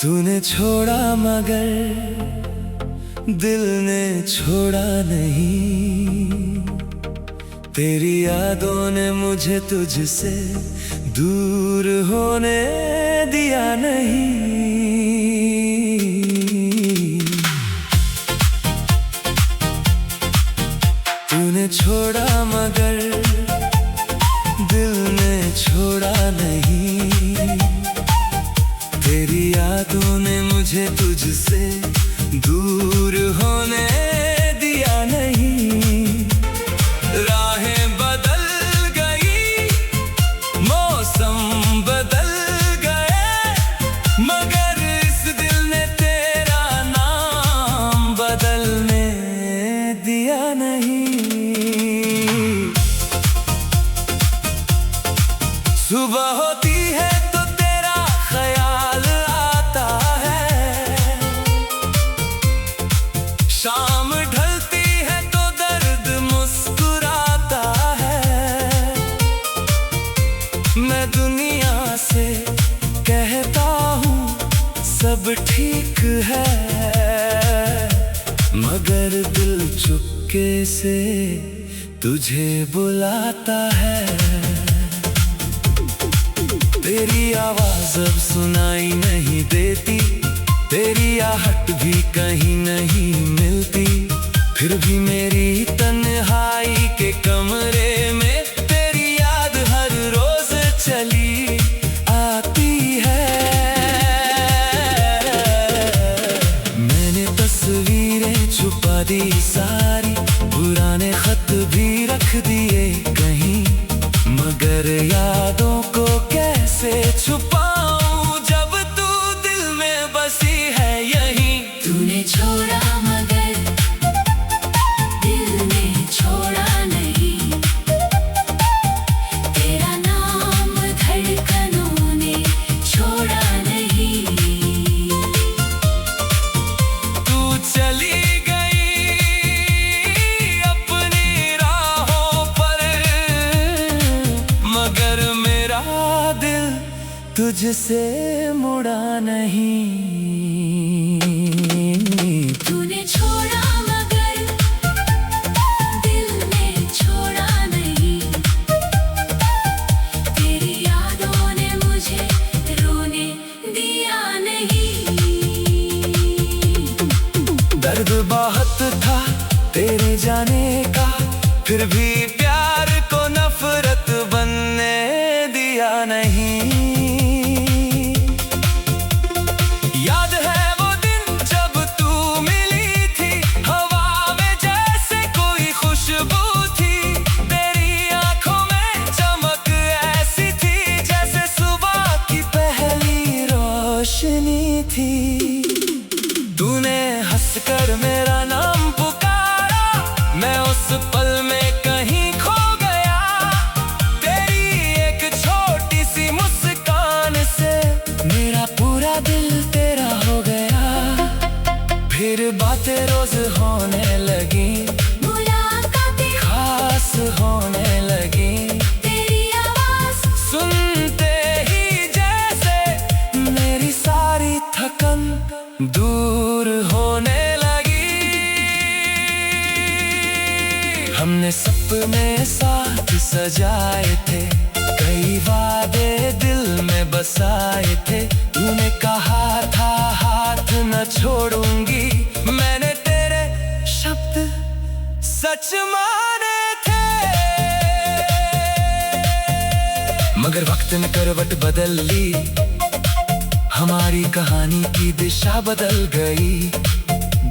तूने छोड़ा मगर दिल ने छोड़ा नहीं। तेरी यादों ने मुझे तुझसे दूर होने दिया नहीं। तूने छोड़ा मगर दिल ने छोड़ा नहीं। तेरी यादों ने मुझे तुझसे दूर होने दिया नहीं। राहें बदल गई, मौसम बदल गए, मगर इस दिल ने तेरा नाम बदलने दिया नहीं। सुबह होती है तो तेरा ख्याल आता है, शाम ढलती है तो दर्द मुस्कुराता है। मैं दुनिया से कहता हूँ सब ठीक है, मगर दिल चुपके से तुझे बुलाता है। तेरी आवाज अब सुनाई नहीं देती, तेरी आहट भी कहीं नहीं मिलती। फिर भी मेरी तन्हाई के कमरे में तेरी याद हर रोज चली आती है। मैंने तस्वीरें छुपा दी सारी, पुराने खत भी रख दिए कहीं, मगर यादों को कैसे छुपाऊं जब तू दिल में बसी है यहीं। तूने छोड़ा मगर दिल ने छोड़ा नहीं। तेरा नाम धड़कनों ने छोड़ा नहीं। तू चली गई अपनी राहों पर, मगर मेरा दिल तुझसे मुड़ा नहीं। तूने छोड़ा मगर दिल ने छोड़ा नहीं। तेरी यादों ने मुझे रोने दिया नहीं। दर्द बहुत था तेरे जाने का, फिर भी प्यार को नफरत बनने दिया नहीं। याद है वो दिन जब तू मिली थी, हवा में जैसे कोई खुशबू थी। तेरी आंखों में चमक ऐसी थी जैसे सुबह की पहली रोशनी थी। तूने हंसकर मेरा नाम पुकारा, मैं उस पल में कहीं खो गया। तेरी एक छोटी सी मुस्कान से मेरा पूरा दिल तेरा हो गया। फिर बातें रोज होने लगी, मुलाकातें खास होने लगी। तेरी आवाज सुनते ही जैसे मेरी सारी थकन दूर होने लगी। हमने सपने साथ सजाए थे, कई वादे दिल में बसाए थे। तूने कहा था हाथ न छोड़ूंगी, मैंने तेरे शब्द सच माने थे। मगर वक्त ने करवट बदल ली, हमारी कहानी की दिशा बदल गई।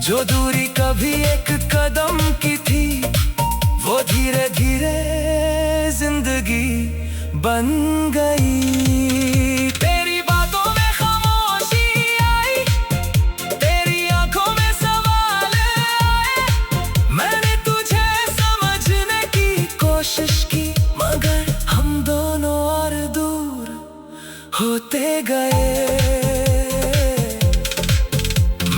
जो दूरी कभी एक कदम की थी, वो धीरे धीरे जिंदगी बन गई। तेरी बातों में खामोशी आई, तेरी आंखों में सवाल आए। मैंने तुझे समझने की कोशिश की, मगर हम दोनों और दूर होते गए।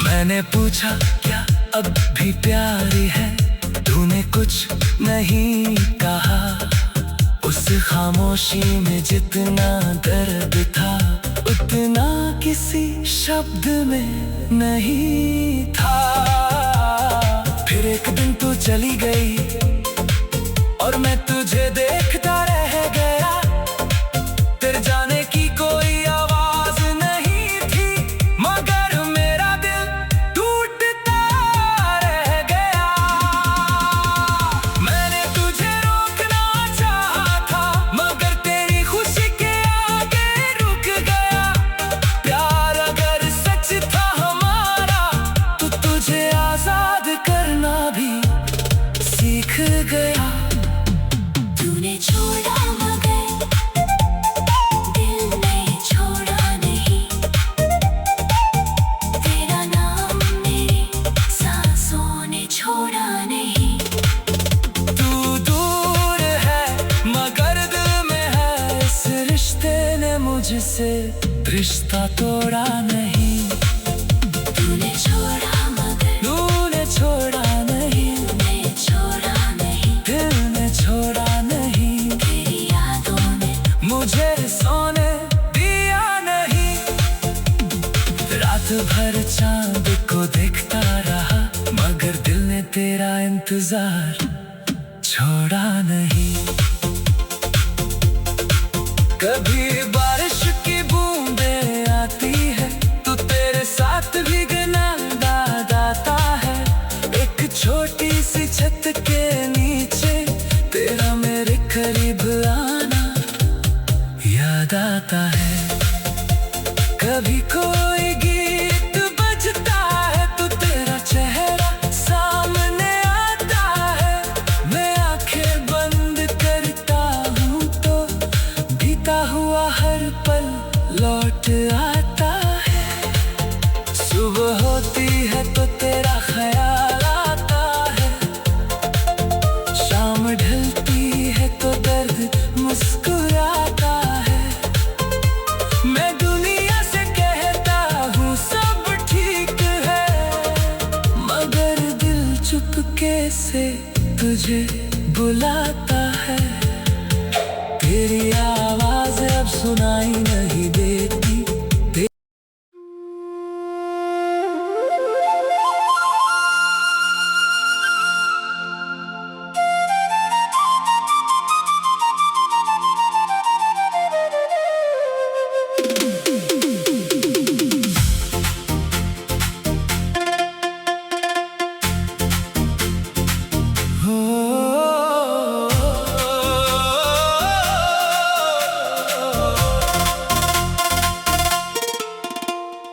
मैंने पूछा क्या अब भी प्यार है, तूने कुछ नहीं कहा। उस खामोशी में जितना दर्द था उतना किसी शब्द में नहीं था। फिर एक दिन तू चली गई और मैं तुझे देखता रह गया। तेरे जाने की कोई आवाज नहीं थी, मगर मेरा दिल टूटता रह गया। मैंने तुझे रोकना चाहा था, मगर तेरी खुशी के आगे रुक गया। प्यार अगर सच था हमारा, तो तुझे आजाद करना भी सीख गया। तूने छोड़ा मगर दिल ने छोड़ा नहीं। तेरा नाम मेरी सांसों ने छोड़ा नहीं। तू दूर है मगर दिल में है, इस रिश्ते ने मुझसे रिश्ता तोड़ा नहीं। तूने छोड़ा मगर तूने छोड़ा नहीं, दिल ने छोड़ा नहीं। दिल ने छोड़ा नहीं। तेरी यादों ने मुझे सोने दिया नहीं। रात भर चांद को देखता रहा, मगर दिल ने तेरा इंतजार छोड़ा नहीं। कभी बारिश की बूंदें आती है, तो तेरे साथ भीगना याद आता है। एक छोटी सी छत के नीचे तेरा मेरे करीब आना याद आता है। कभी कोई गीत बजता है, तो तेरा चेहरा सामने आता है। मैं आंखें बंद करता हूँ तो बीता हुआ हर पल लौट आता है। सुबह होती है तो तेरा ख्याल आता है। शाम ढलती है तो दर्द मुस्कुराता है। मैं दुनिया से कहता हूँ सब ठीक है, मगर दिल चुपके से तुझे बुलाता है। तेरी आवाज अब सुनाई नहीं देती।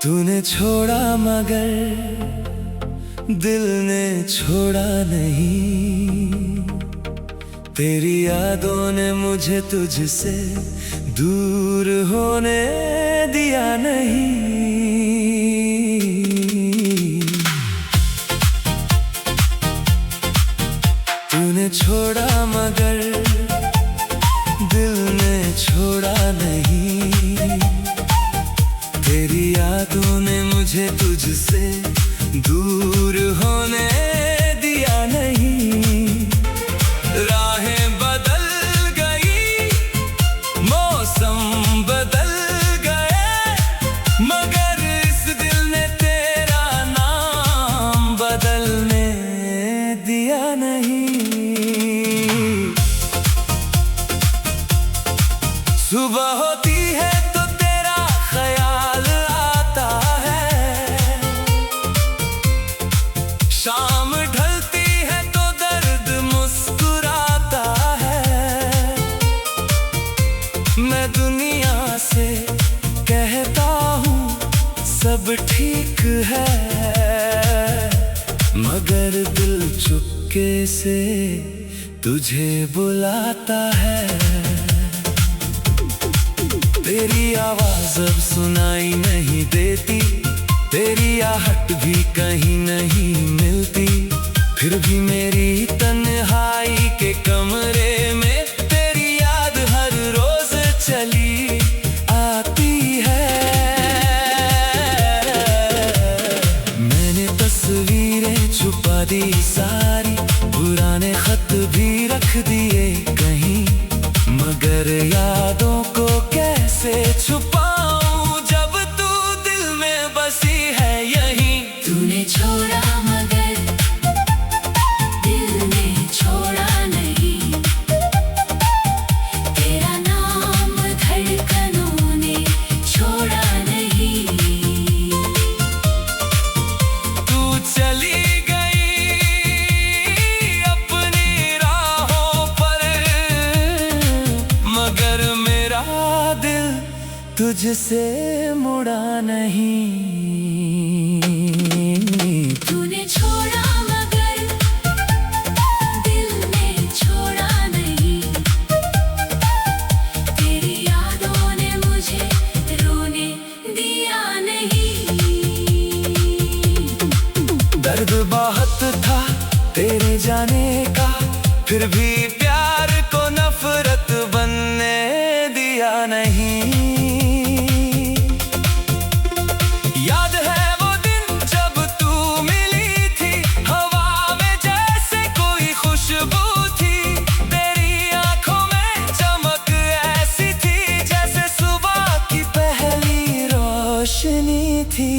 तूने छोड़ा मगर दिल ने छोड़ा नहीं। तेरी यादों ने मुझे तुझसे दूर होने दिया नहीं। तूने छोड़ा मगर दिल ने छोड़ा नहीं। तेरी यादों ने मुझे तुझसे दूर होने दिया नहीं। राहें बदल गई, मौसम बदल गए, मगर इस दिल ने तेरा नाम बदलने दिया नहीं। सुबह होती है तो तेरा ख्याल आता है। शाम ढलती है तो दर्द मुस्कुराता है। मैं दुनिया से कहता हूँ सब ठीक है, मगर दिल चुपके से तुझे बुलाता है। तेरी आवाज अब सुनाई नहीं देती, तेरी आहट भी कहीं नहीं मिलती। फिर भी मेरी तन्हाई के कमरे में तेरी याद हर रोज चली आती है। मैंने तस्वीरें छुपा दी सारी, पुराने खत भी रख दिए कहीं, मगर यादों को कैसे छुपाऊं। मुझसे मुड़ा नहीं। तूने छोड़ा मगर दिल ने छोड़ा नहीं। तेरी यादों ने मुझे रोने दिया नहीं। दर्द बहुत था तेरे जाने का, फिर भी प्यार को नफरत बनने दिया नहीं। याद है वो दिन जब तू मिली थी, हवा में जैसे कोई खुशबू थी। तेरी आंखों में चमक ऐसी थी जैसे सुबह की पहली रोशनी थी।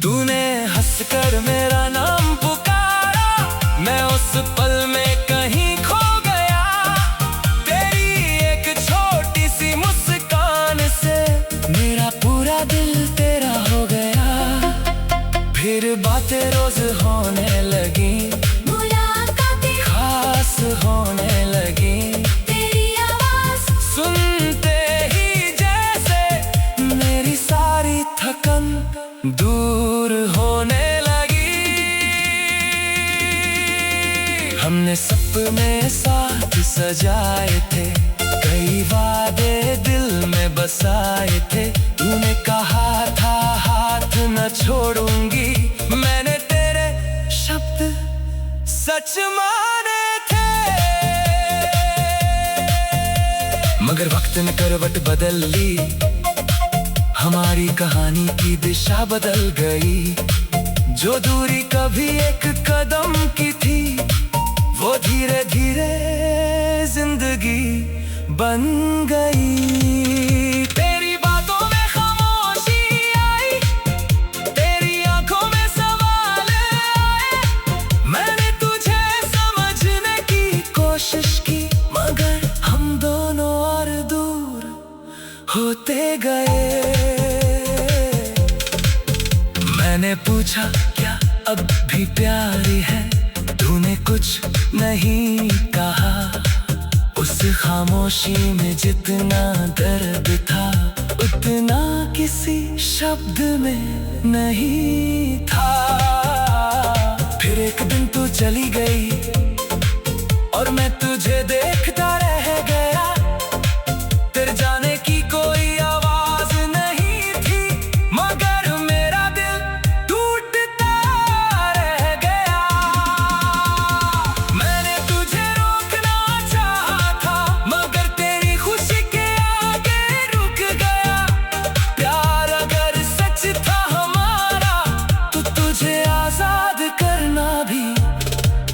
तूने हंसकर मेरा नाम पुकारा, मैं उस पल में कहीं खो गया। तेरी एक छोटी सी मुस्कान से मेरा पूरा दिल तेरा हो गया। फिर बातें रोज होने लगी, मुलाकातें खास होने लगी। तेरी आवाज सुनते ही जैसे मेरी सारी थकन दूर होने लगी। हमने सपने साथ सजाए थे, कई वादे दिल में बसाए थे। तूने कहा था हाथ न छोड़ूंगी, मैंने तेरे शब्द सच माने थे। मगर वक्त ने करवट बदल ली, हमारी कहानी की दिशा बदल गई। जो दूरी कभी एक कदम की थी, वो धीरे धीरे जिंदगी बन गई। तेरी बातों में खामोशी आई, तेरी आंखों में सवाल आए। मैंने तुझे समझने की कोशिश की, मगर हम दोनों और दूर होते गए। मैंने पूछा क्या अब भी प्यार है, तूने कुछ नहीं कहा। उस खामोशी में जितना दर्द था, उतना किसी शब्द में नहीं था। फिर एक दिन तू चली गई और मैं तुझे देखता रह गया। तेरे जाने की कोई आवाज नहीं थी, मगर मेरा दिल टूटता रह गया। मैंने तुझे रोकना चाहा था, मगर तेरी खुशी के आगे रुक गया। प्यार अगर सच था हमारा, तो तुझे आजाद करना भी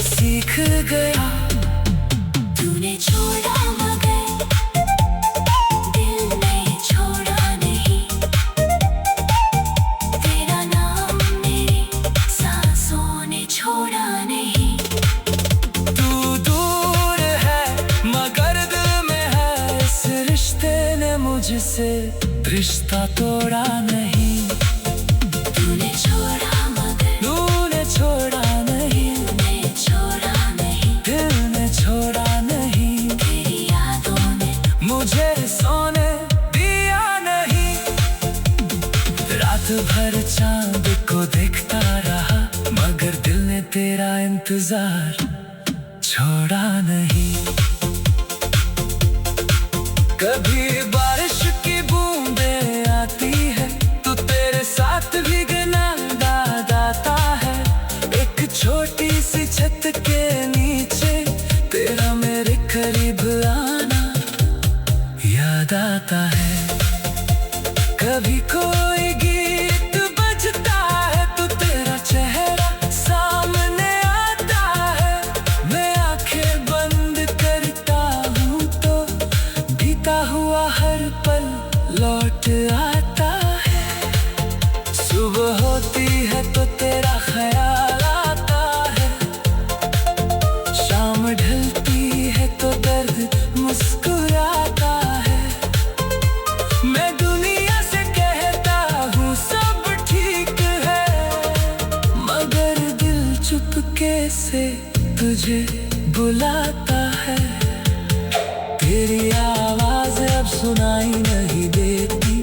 सीख गया। तूने छोड़ा मगर दिल ने छोड़ा नहीं। तेरा नाम मेरी सांसों ने छोड़ा नहीं। तू दूर है मगर दिल में है, इस रिश्ते ने मुझसे रिश्ता तोड़ा नहीं। तूने छोड़ा मगर तूने छोड़ा नहीं, दिल ने छोड़ा नहीं। दिल ने छोड़ा नहीं। तेरी यादों ने मुझे सोने दिया नहीं। रात भर चांद को देखता रहा, मगर दिल ने तेरा इंतजार छोड़ा नहीं। कभी बारिश की बूंदें आती है, तो तेरे साथ भीगना याद आता है। एक छोटी सी छत के नीचे तेरा मेरे करीब आना याद आता है। कभी कोई गीत बजता है, तो तेरा चेहरा सामने आता है। मैं आंखें बंद करता हूँ तो बीता हुआ हर पल लौट आता है। सुबह होती है तो तेरा ख्याल आता है, शाम ढलती है तो दर्द मुस्कुराता है। मैं दुनिया से कहता हूँ सब ठीक है, मगर दिल चुपके से तुझे बुलाता है। तेरी आवाज अब सुनाई नहीं देती,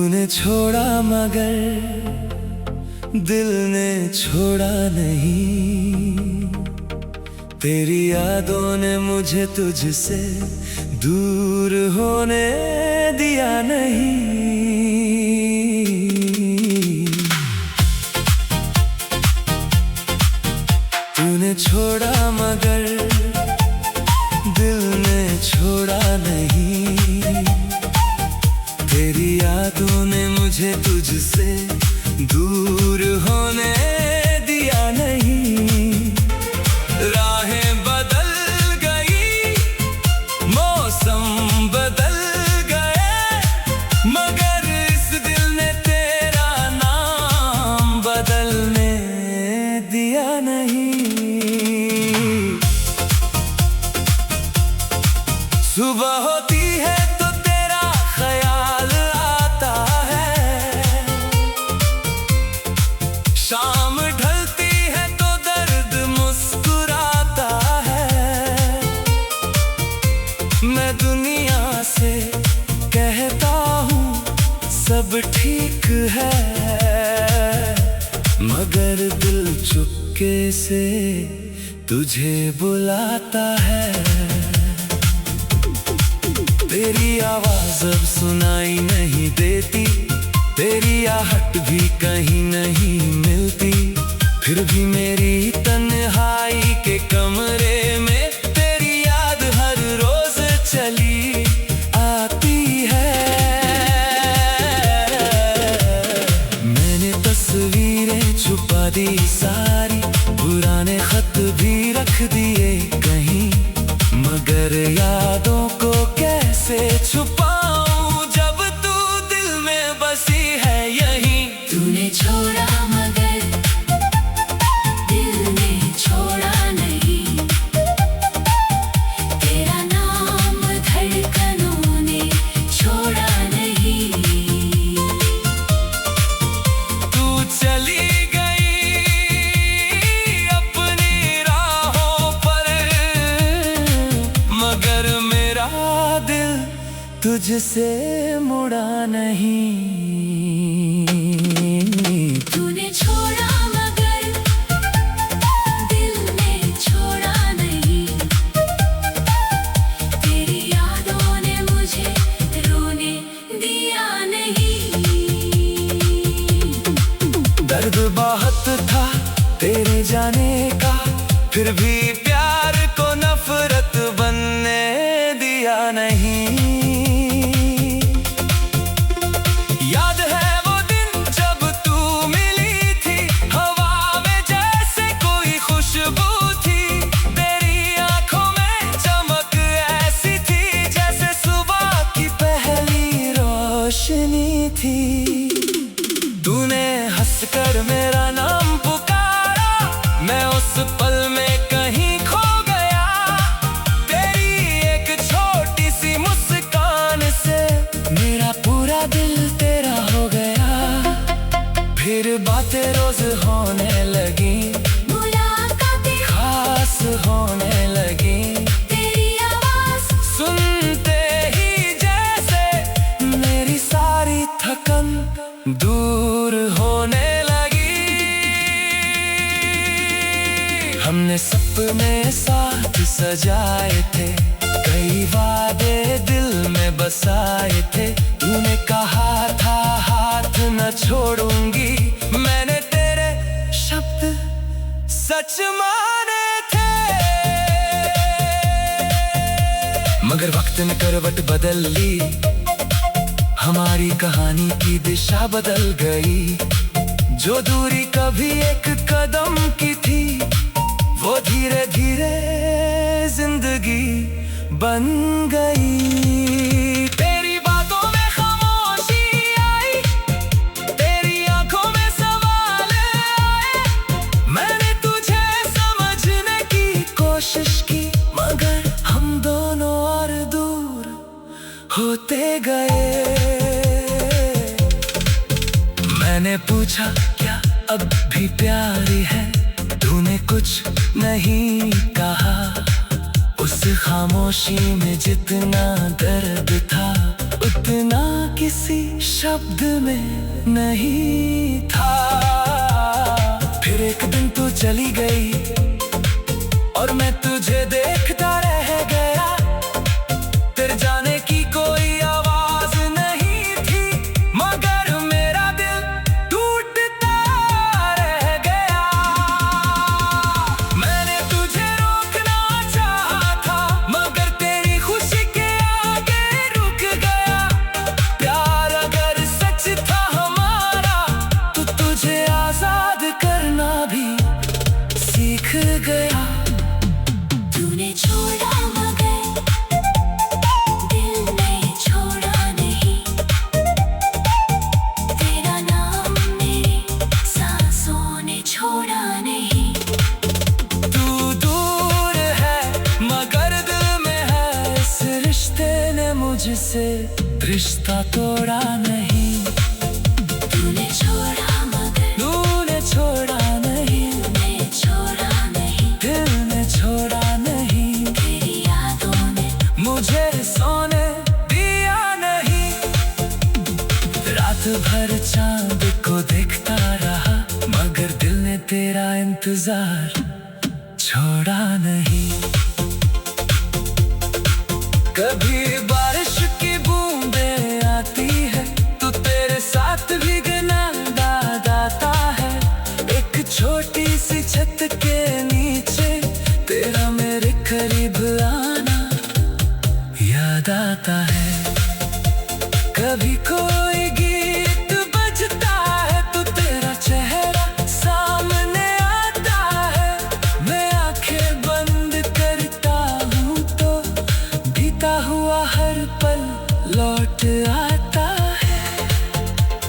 तूने छोड़ा मगर दिल ने छोड़ा नहीं। तेरी यादों ने मुझे तुझसे दूर होने दिया नहीं। तूने छोड़ा मगर दिल ने छोड़ा नहीं। तेरी यादों ने मुझे तुझसे दूर होने दिया नहीं। राहें बदल गई, मौसम बदल गए, मगर इस दिल ने तेरा नाम बदलने दिया नहीं। सुबह होती है तो तेरा ख्याल आता है, शाम ढलती है तो दर्द मुस्कुराता है। मैं दुनिया से कहता हूँ सब ठीक है, मगर दिल चुपके से तुझे बुलाता है। तेरी आवाज अब सुनाई नहीं देती, तेरी आहट भी कहीं नहीं मिलती। फिर भी मेरी तन्हाई के कमरे में तेरी याद हर रोज चली आती है। मैंने तस्वीरें छुपा दी सारी, पुराने खत भी रख दिए कहीं, मगर यादों को कैसे छुपाऊं जब तू दिल में बसी है यहीं। तूने छोड़ा मगर दिल ने छोड़ा नहीं। तेरा नाम धड़कनों ने छोड़ा नहीं। तू चली गई अपनी राहों पर, मगर मेरा दिल तुझसे मुड़ा नहीं। तूने छोड़ा मगर दिल ने छोड़ा नहीं। तेरी यादों ने मुझे रोने दिया नहीं। दर्द बहुत था तेरे जाने का, फिर भी प्यार को नफरत बनने दिया नहीं। याद है वो दिन जब तू मिली थी, हवा में जैसे कोई खुशबू थी। तेरी आंखों में चमक ऐसी थी जैसे सुबह की पहली रोशनी थी। तूने हंसकर मेरा नाम पुकारा, मैं उस पल में कहीं खो गया। तेरी एक छोटी सी मुस्कान से मेरा पूरा दिल तेरा हो गया। फिर बातें रोज होने लगी, मुलाकातें खास होने लगी। तेरी आवाज सुनते ही जैसे मेरी सारी थकन दूर होने लगी। हमने सपने साथ सजाए थे, कई वादे दिल में बसाए थे। तूने कहा था हाथ न छोड़ूंगी, मैंने तेरे शब्द सच माने थे। मगर वक्त ने करवट बदल ली, हमारी कहानी की दिशा बदल गई। जो दूरी कभी एक कदम की थी, वो धीरे धीरे जिंदगी बन गई। तेरी बातों में खामोशी आई, तेरी आंखों में सवाल आए। मैंने तुझे समझने की कोशिश की, मगर हम दोनों और दूर होते गए। मैंने पूछा क्या अब भी प्यार है, तूने कुछ नहीं कहा। उस खामोशी में जितना दर्द था उतना किसी शब्द में नहीं था। फिर एक दिन तू चली गई और मैं तुझे देखता रह गया। तेरे जाने की कोई आवाज नहीं थी, मगर मेरा दिल टूटता रह गया। मैंने तुझे रोकना चाहा था, मगर तेरी खुशी के आगे रुक गया। प्यार अगर सच था हमारा, तो तुझे आजाद करना भी सीख गया। तूने छोड़ा मगर दिल ने छोड़ा नहीं। तेरा नाम मेरी सांसों ने छोड़ा नहीं। तू दूर है मगर दिल में है, इस रिश्ते ने मुझसे रिश्ता तोड़ा नहीं। तूने छोड़ा मगर तूने छोड़ा नहीं, मैं छोड़ा नहीं। दिल ने छोड़ा नहीं। तेरी यादों ने मुझे सोने दिया नहीं। रात भर चांद को देखता रहा, मगर दिल ने तेरा इंतजार छोड़ा नहीं। कभी बारिश की बूंदें आती है, तो तेरे साथ भीगना याद आता है। एक छोटी सी छत के नीचे तेरा मेरे करीब आना याद आता है। कभी कोई गीत बजता है, तो तेरा चेहरा सामने आता है। मैं आंखें बंद करता हूँ तो बीता हुआ हर पल लौट आता है।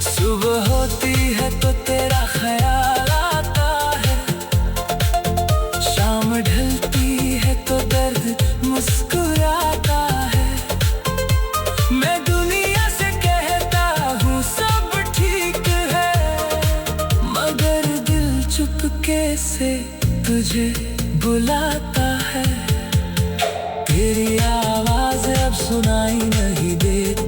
सुबह होती है तो तेरा ख्याल आता है, शाम ढलती है तो दर्द मुस्कुराता है। मैं दुनिया से कहता हूँ सब ठीक है, मगर दिल चुपके से तुझे बुलाता है। तेरी आवाज अब सुनाई नहीं देती।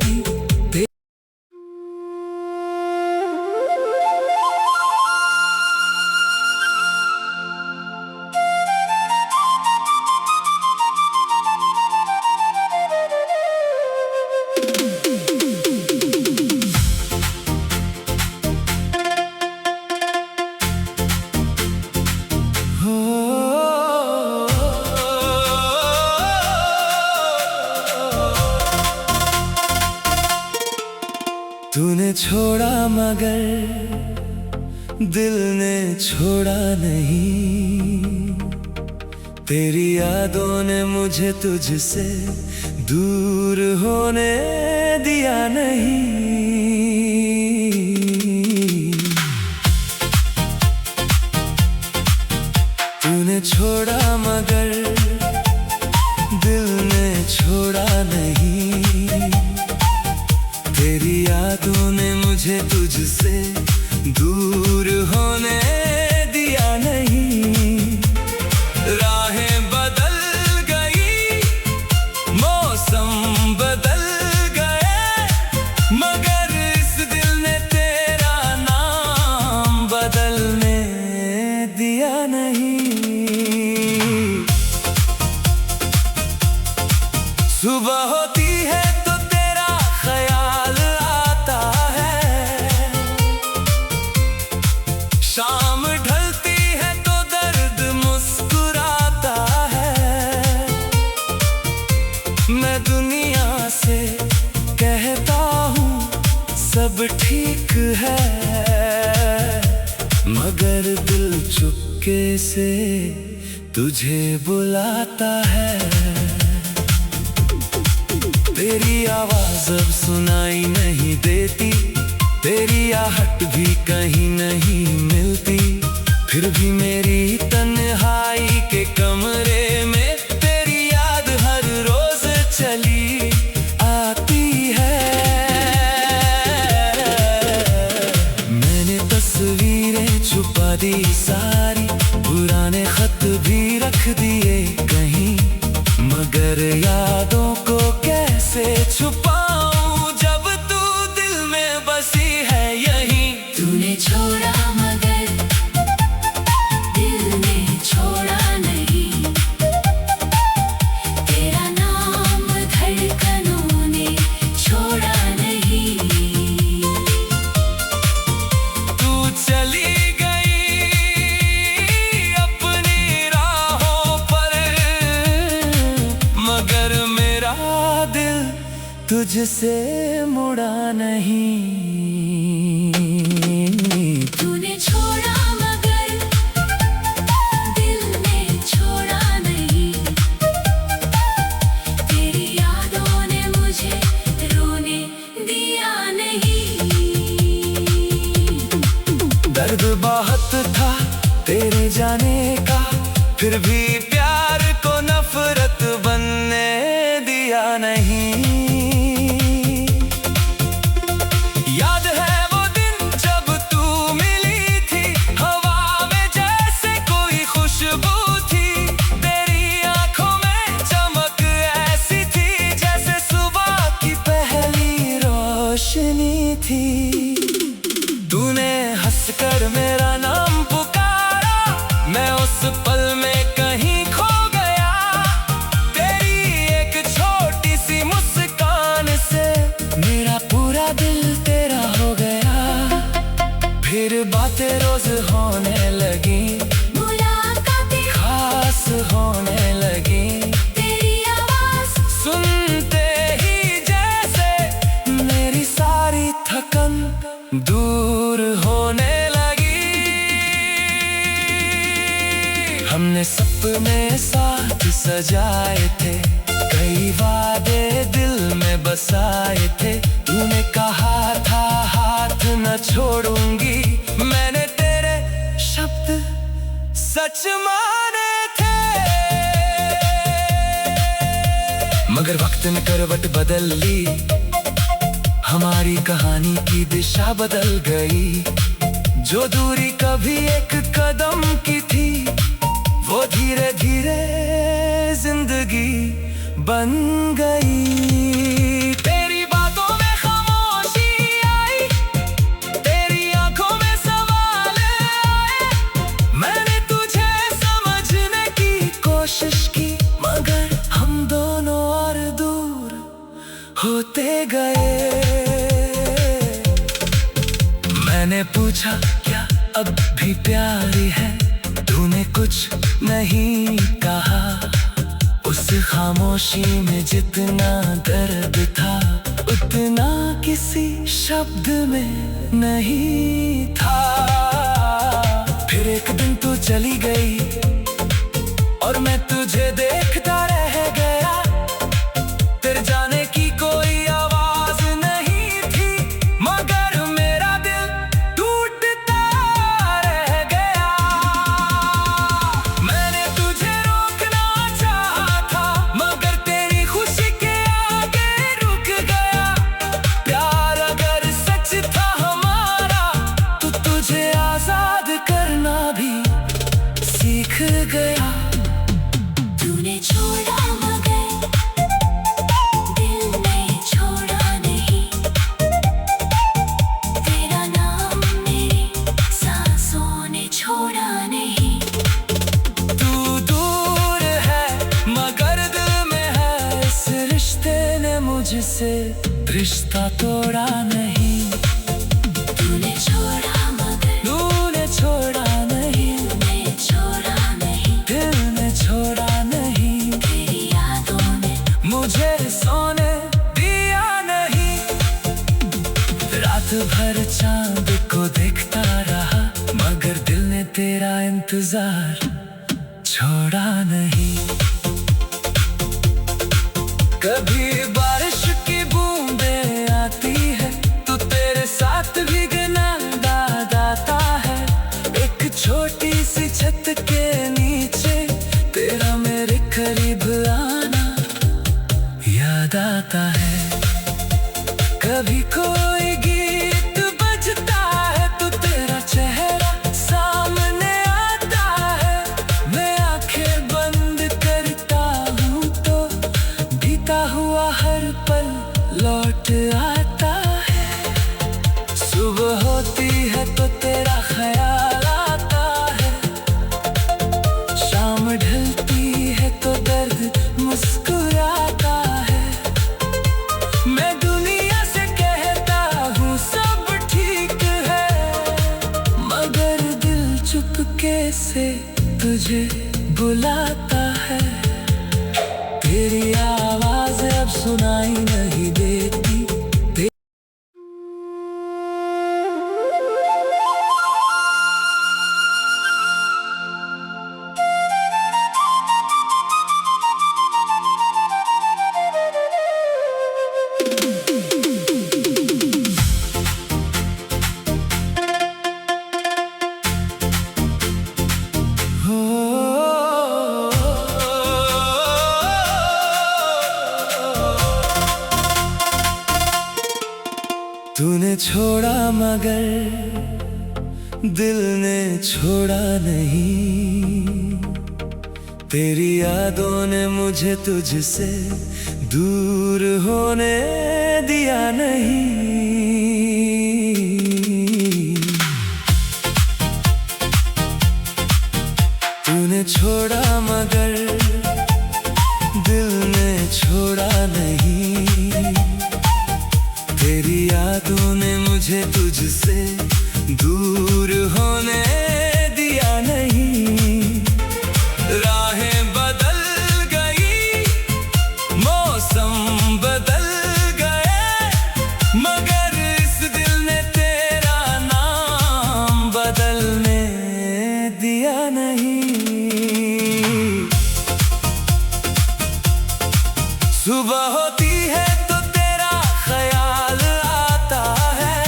तूने छोड़ा मगर दिल ने छोड़ा नहीं। तेरी यादों ने मुझे तुझसे दूर होने दिया नहीं। तूने छोड़ा मगर दिल ने छोड़ा नहीं। तेरी यादों ने मुझे तुझसे दूर होने दिया नहीं। राहें बदल गई, मौसम बदल गए, मगर इस दिल ने तेरा नाम बदलने दिया नहीं। सुबह होती है तो तेरा ख्याल आता है, शाम ढलती है तो दर्द मुस्कुराता है। मैं दुनिया से कहता हूँ सब ठीक है, मगर दिल चुपके से तुझे बुलाता है। तेरी आवाज अब सुनाई नहीं देती, तेरी आहट भी कहीं नहीं मिलती। फिर भी मेरी तन्हाई के कमरे में तेरी याद हर रोज चली आती है। मैंने तस्वीरें छुपा दी सारी, पुराने खत भी रख दिए कहीं, मगर यादों को कैसे छुपाऊं। चली गई अपनी राहों पर, मगर मेरा दिल तुझसे मुड़ा नहीं। तूने छोड़ा मगर दिल ने छोड़ा नहीं, तेरी यादों ने मुझे रोने दिया नहीं। दर्द बहुत था तेरे जाने का, फिर भी प्यार को नफरत बनने दिया नहीं। याद है वो दिन जब तू मिली थी, हवा में जैसे कोई खुशबू थी। तेरी आंखों में चमक ऐसी थी जैसे सुबह की पहली रोशनी थी। तूने हंसकर मेरा नाम पुकारा, मैं उस पल में कहीं खो गया। तेरी एक छोटी सी मुस्कान से मेरा पूरा दिल तेरा हो गया। फिर बातें रोज होने लगी, मुलाकातें खास होने लगी। तेरी आवाज सुनते ही जैसे मेरी सारी थकन दूर होने लगी। हमने सपने साथ सजाए थे, कई वादे दिल में बसाए थे। तूने कहा था हाथ न छोड़ूंगी, मैंने तेरे शब्द सच माने थे। मगर वक्त ने करवट बदल ली, हमारी कहानी की दिशा बदल गई। जो दूरी कभी एक कदम की थी, वो धीरे धीरे जिंदगी बन गई। तेरी बातों में खामोशी आई, तेरी आंखों में सवाल आए। मैंने तुझे समझने की कोशिश की, मगर हम दोनों और दूर होते गए। मैंने पूछा क्या अब भी प्यारी है, तूने कुछ नहीं कहा। उस खामोशी में जितना दर्द था, उतना किसी शब्द में नहीं था। फिर एक दिन तू चली गई और मैं तुझे देखता रह गया। तेरे जाने की कोई आवाज नहीं थी, मगर मेरा दिल टूटता रह गया। मैंने तुझे रोकना चाहा था, मगर तेरी खुशी के आगे रुक गया। प्यार अगर सच था हमारा, तो तुझे आजाद करना भी सीख गया। तूने छोड़ा मगर दिल ने छोड़ा नहीं, तेरा नाम मेरी सांसों ने छोड़ा नहीं। तू दूर है मगर दिल में है, इस रिश्ते ने मुझसे रिश्ता तोड़ा नहीं। तूने छोड़ा मगर तूने छोड़ा नहीं, दिल ने छोड़ा नहीं, दिल ने छोड़ा नहीं। तेरी यादों ने मुझे सोने दिया नहीं। रात भर चांद को देखता रहा, मगर दिल ने तेरा इंतजार छोड़ा नहीं। कभी बारिश की बूंदें आती है, तो तेरे साथ भीगना याद आता है। एक छोटी सी छत के नीचे तेरा मेरे करीब आना याद आता है। कभी कोई गीत बजता है, तो तेरा चेहरा सामने आता है। मैं आंखें बंद करता हूँ तो बीता हुआ हर पल लौट आता है। सुबह होती है तो तेरा ख्याल आता है, शाम ढलती है तो दर्द मुस्कुराता है। चुपके से तुझे बुलाता है, तेरी आवाज अब सुनाई नहीं देती। तूने छोड़ा मगर दिल ने छोड़ा नहीं, तेरी यादों ने मुझे तुझसे दूर होने दिया नहीं। तूने छोड़ा मगर दिल ने छोड़ा नहीं, तेरी यादों ने मुझे तुझसे दूर होने दिया नहीं। राहें बदल गई, मौसम बदल गए, मगर इस दिल ने तेरा नाम बदलने दिया नहीं। सुबह होती है तो तेरा ख्याल आता है,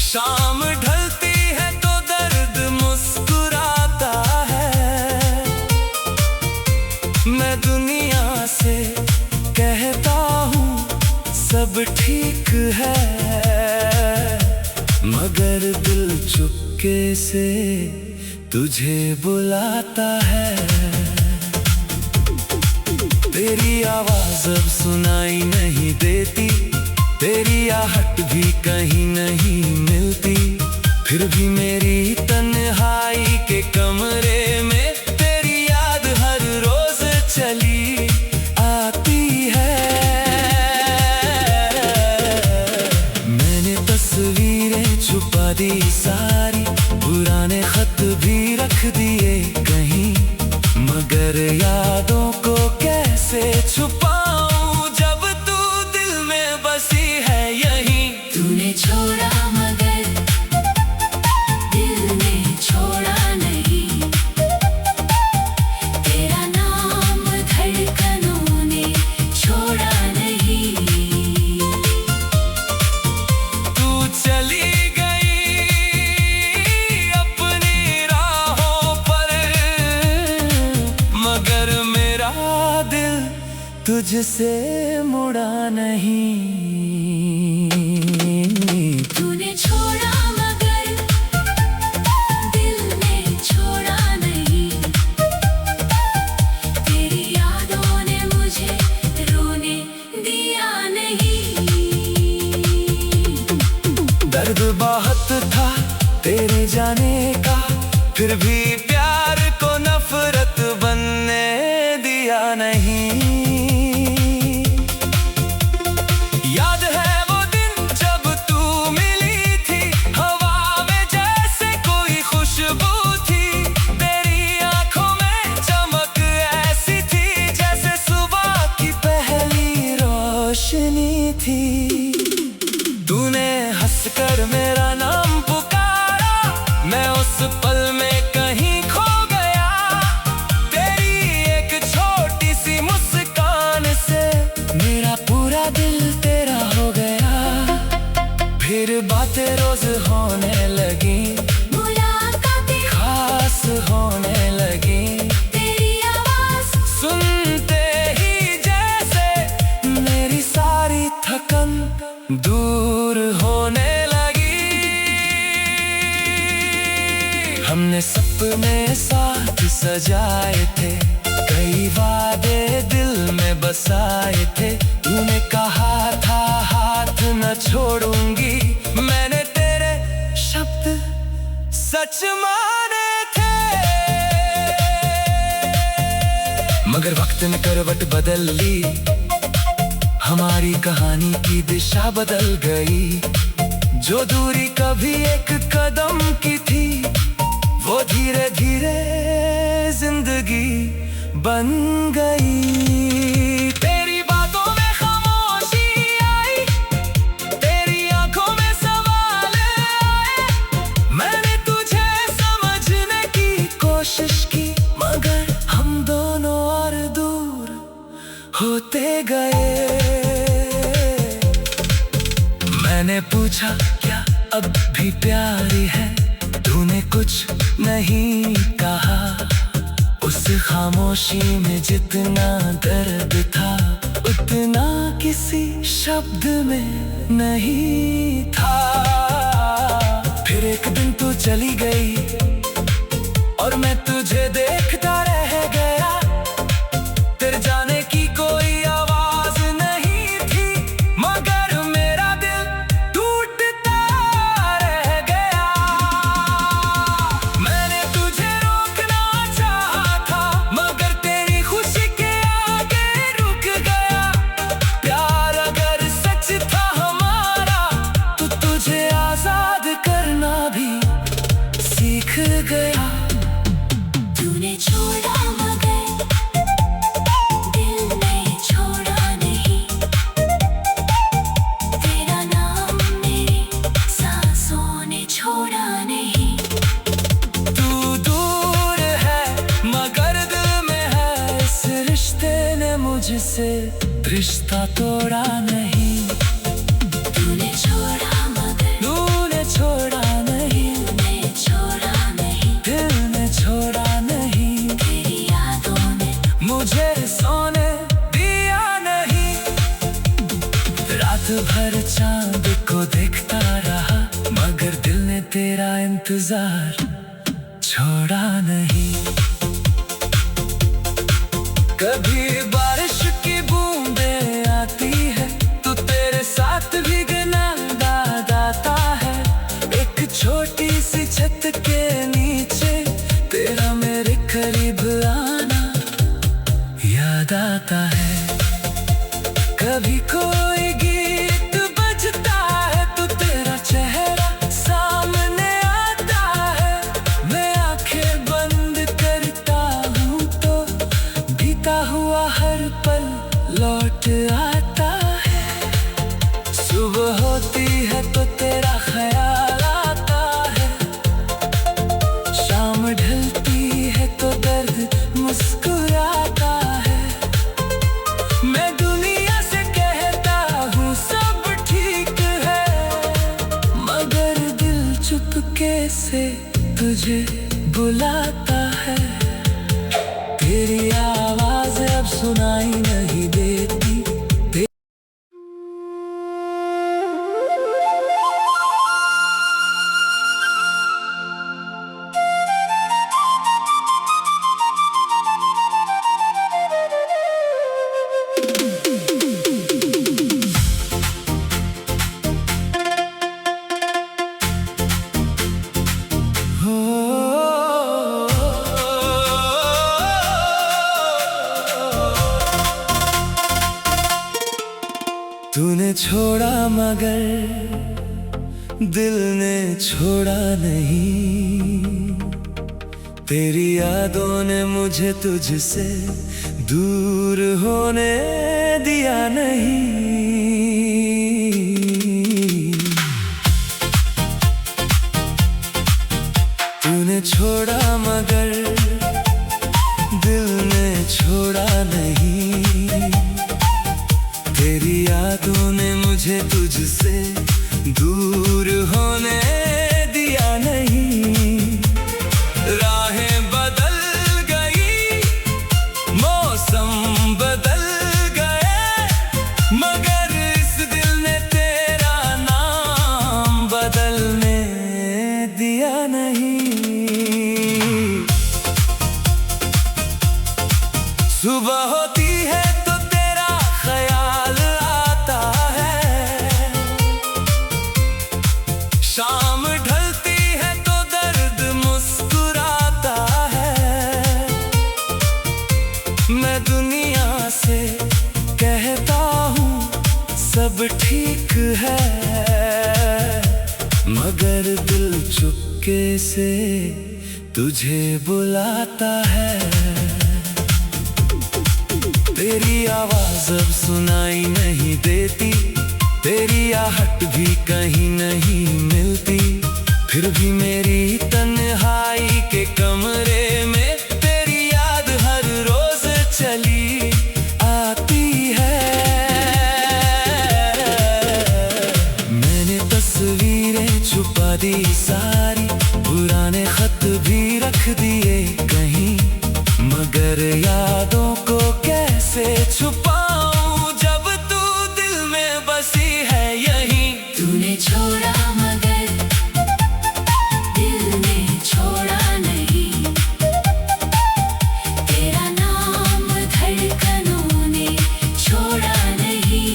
शाम ढलती है तो दर्द मुस्कुराता है। मैं दुनिया से कहता हूँ सब ठीक है, मगर दिल चुपके से तुझे बुलाता है। तेरी आवाज अब सुनाई नहीं देती, तेरी आहट भी कहीं नहीं मिलती, फिर भी मेरी तन्हाई के कमरे में तेरी याद हर रोज चली आती है। मैंने तस्वीरें छुपा दी सारी, पुराने खत भी रख दिए कहीं, मगर यादों को कैसे छुपाऊं जब तू दिल में बसी है यहीं। तूने छोड़ा मगर दिल ने छोड़ा नहीं, तेरा नाम धड़कनों ने छोड़ा नहीं। तू चली गई अपनी राहों पर, मगर मेरा दिल तुझसे मुड़ा नहीं। तूने छोड़ा मगर दिल ने छोड़ा नहीं, तेरी यादों ने मुझे रोने दिया नहीं। दर्द बहुत था तेरे जाने का, फिर भी प्यार को नफरत बनने दिया नहीं। याद है वो दिन जब तू मिली थी, हवा में जैसे कोई खुशबू थी, तेरी आंखों में चमक ऐसी थी जैसे सुबह की पहली रोशनी थी। तूने हंसकर मेरा नाम पुकारा, मैं उस पल में कहीं खो गया, तेरी एक छोटी सी मुस्कान से मेरा पूरा दिल तेरा हो गया। फिर बातें रोज होने लगी, मुलाकातें खास होने लगी, तेरी आवाज सुनते ही जैसे मेरी सारी थकन दूर होने लगी। हमने सपने साथ सजाए थे, कई वादे दिल में बसाए थे, तूने कहा था हाथ न छोड़ूंगी, मैंने तेरे शब्द सच माने थे। मगर वक्त ने करवट बदल ली, हमारी कहानी की दिशा बदल गई। जो दूरी कभी एक कदम की थी, वो धीरे धीरे जिंदगी बन गई। तेरी बातों में खामोशी आई, तेरी आंखों में सवाल आए। मैंने तुझे समझने की कोशिश की, मगर हम दोनों और दूर होते गए। मैंने पूछा क्या अब भी प्यारी है, तूने कुछ नहीं कहा। उस खामोशी में जितना दर्द था, उतना किसी शब्द में नहीं था। फिर एक दिन तू चली गई और मैं तुझे देखता रह गया। तेरे जाने की कोई आवाज नहीं थी, मगर मेरा दिल टूटता रह गया। मैंने तुझे रोकना चाहा था, मगर तेरी खुशी के आगे रुक गया। प्यार अगर सच था हमारा, तो तुझे आजाद करना भी सीख गया। तूने छोड़ा मगर दिल ने छोड़ा नहीं। तेरा नाम मेरी सांसों ने छोड़ा नहीं। तू दूर है मगर दिल में है, इस रिश्ते ने मुझसे रिश्ता तोड़ा नहीं। तूने छोड़ा मगर तूने छोड़ा नहीं, दिल ने छोड़ा नहीं। दिल ने छोड़ा नहीं। तेरी यादों ने मुझे सोने दिया नहीं। रात भर चांद को देखता रहा, मगर दिल ने तेरा इंतजार छोड़ा नहीं। कभी बारिश की बूंदें आती है, तो तेरे साथ भीगना आता है। एक छोटी सी छत के नीचे तेरा मेरे करीब आना याद आता है। कभी कोई गीत बजता है, तो तेरा चेहरा सामने आता है। मैं आंखें बंद करता हूँ तो बीता हुआ हर पल लौट आता है। सुबह होती है तो तेरा ख्याल आता है, शाम ढलती है तो दर्द मुस्कुराता है। मैं दुनिया से कहता हूँ सब ठीक है, मगर दिल चुपके से तुझे बुलाता है। तेरी आवाज अब सुनाई नहीं देती। तूने छोड़ा मगर दिल ने छोड़ा नहीं। तेरी यादों ने मुझे तुझसे दूर होने दिया नहीं। तूने छोड़ा मगर दिल ने छोड़ा नहीं। तेरी यादों ने मुझे तुझसे दूर होने दिया नहीं। राहें बदल गई, मौसम बदल गए, मगर इस दिल ने तेरा नाम बदलने दिया नहीं। मगर दिल चुपके से तुझे बुलाता है। तेरी आवाज अब सुनाई नहीं देती, तेरी आहट भी कहीं नहीं मिलती। फिर भी मेरी तन्हाई के कमरे में तेरी याद हर रोज चली आती है। मैंने तस्वीरें छुपा दी सारी, पुराने खत भी रख दिए कहीं, मगर यादों को कैसे छुपाऊं जब तू दिल में बसी है यहीं। तूने छोड़ा मगर दिल ने छोड़ा नहीं, तेरा नाम धड़कनों ने छोड़ा नहीं।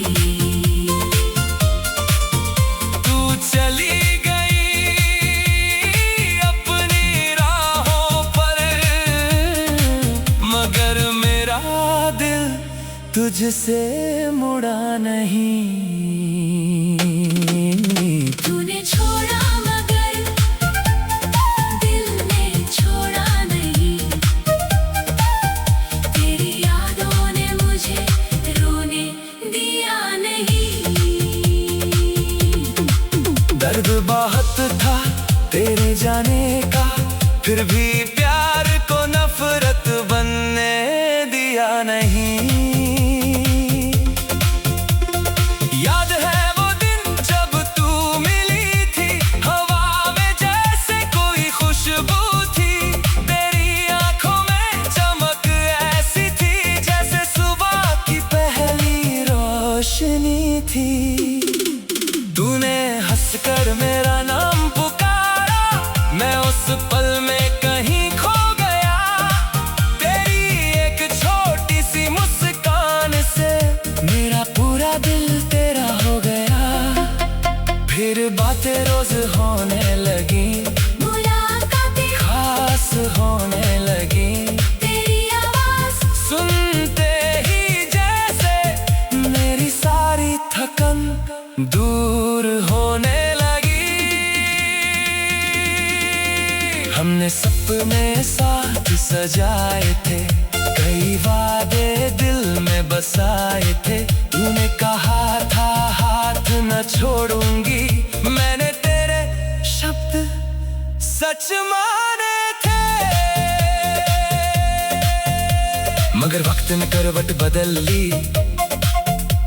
तू चली गई अपनी राहों पर, मगर मेरा दिल तुझसे मुड़ा नहीं। तूने छोड़ा मगर दिल ने छोड़ा नहीं, तेरी यादों ने मुझे रोने दिया नहीं। दर्द बहुत था तेरे जाने का, फिर भी प्यार को नफरत बनने दिया नहीं। याद है वो दिन जब तू मिली थी, हवा में जैसे कोई खुशबू थी। तेरी आंखों में चमक ऐसी थी जैसे सुबह की पहली रोशनी थी। तूने हंसकर मेरा नाम पुकारा, मैं उस पल में कहीं खो गया। तेरी एक छोटी सी मुस्कान से मेरा पूरा दिल तेरा हो गया। फिर बातें रोज होने लगी, मुलाकातें खास होने लगी। तेरी आवाज सुनते ही जैसे मेरी सारी थकन दूर होने लगी। हमने सपने साथ सजाए थे, कई वादे दिल में बसाए थे। तूने कहा था हाथ न छोड़ूंगी, मैंने तेरे शब्द सच माने थे। मगर वक्त ने करवट बदल ली,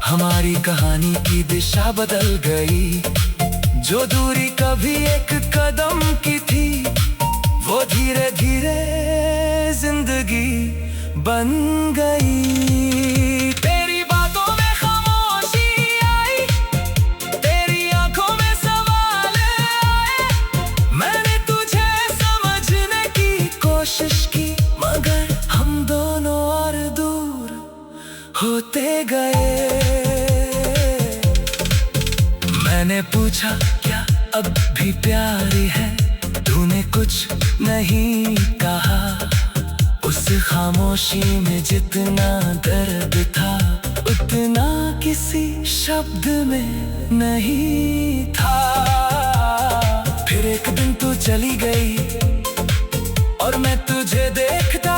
हमारी कहानी की दिशा बदल गई। जो दूरी कभी एक कदम की थी, वो धीरे धीरे जिंदगी बन गई। तेरी बातों में खामोशी आई, तेरी आंखों में सवाल आए। मैंने तुझे समझने की कोशिश की, मगर हम दोनों और दूर होते गए। मैंने पूछा क्या अब भी प्यार है, तूने कुछ नहीं कहा। उस खामोशी में जितना दर्द था, उतना किसी शब्द में नहीं था। फिर एक दिन तू चली गई और मैं तुझे देखता